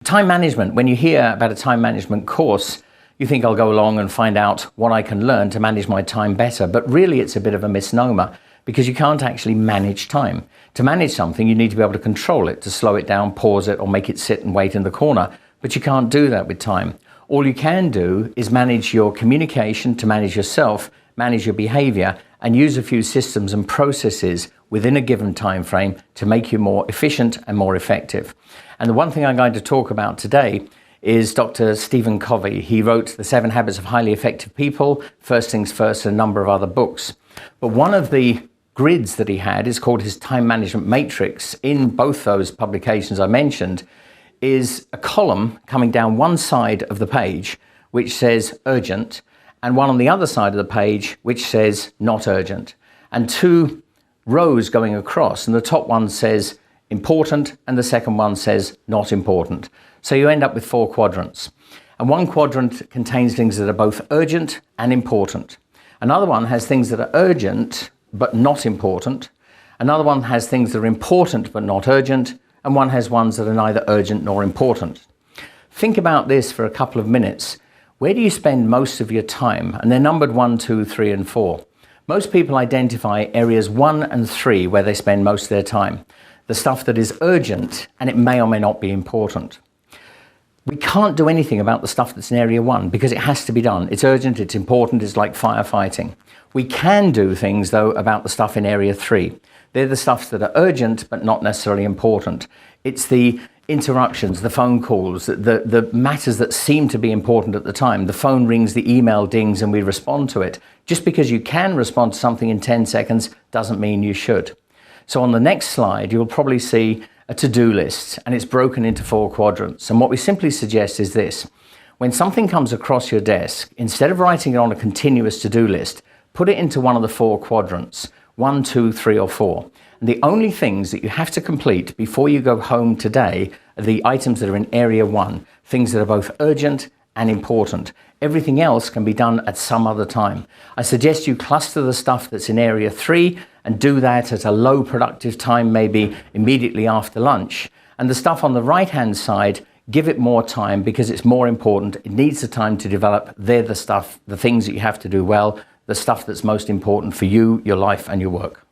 Time management. When you hear about a time management course, you think I'll go along and find out what I can learn to manage my time better. But really, it's a bit of a misnomer because you can't actually manage time. To manage something, you need to be able to control it, to slow it down, pause it, or make it sit and wait in the corner. But you can't do that with time. All you can do is manage your communication, to manage yourself, manage your behavior, and use a few systems and processes within a given time frame to make you more efficient and more effective. And the one thing I'm going to talk about today is Dr. Stephen Covey. He wrote The 7 Habits of Highly Effective People, First Things First, and a number of other books. But one of the grids that he had is called his time management matrix. In both those publications I mentioned is a column coming down one side of the page which says urgent, and one on the other side of the page which says not urgent, and two rows going across, and the top one says important and the second one says not important. So you end up with 4 quadrants, and one quadrant contains things that are both urgent and important. Another one has things that are urgent but not important. Another one has things that are important but not urgent, and one has ones that are neither urgent nor important. Think about this for a couple of minutes. Where do you spend most of your time? And they're numbered 1, 2, 3, and 4. Most people identify areas 1 and 3 where they spend most of their time. The stuff that is urgent, and it may or may not be important. We can't do anything about the stuff that's in area 1 because it has to be done. It's urgent, it's important, it's like firefighting. We can do things though about the stuff in area 3. They're the stuff that are urgent but not necessarily important. It's the interruptions, the phone calls, the matters that seem to be important at the time. The phone rings, the email dings, and we respond to it. Just because you can respond to something in 10 seconds doesn't mean you should. So on the next slide, you'll probably see a to-do list, and it's broken into 4 quadrants. And what we simply suggest is this. When something comes across your desk, instead of writing it on a continuous to-do list, put it into one of the 4 quadrants, 1, 2, 3, or 4. And the only things that you have to complete before you go home today are the items that are in area 1, things that are both urgent and important. Everything else can be done at some other time. I suggest you cluster the stuff that's in area 3 and do that at a low productive time, maybe immediately after lunch. And the stuff on the right-hand side, give it more time because it's more important. It needs the time to develop. They're the stuff, the things that you have to do well, the stuff that's most important for you, your life, and your work.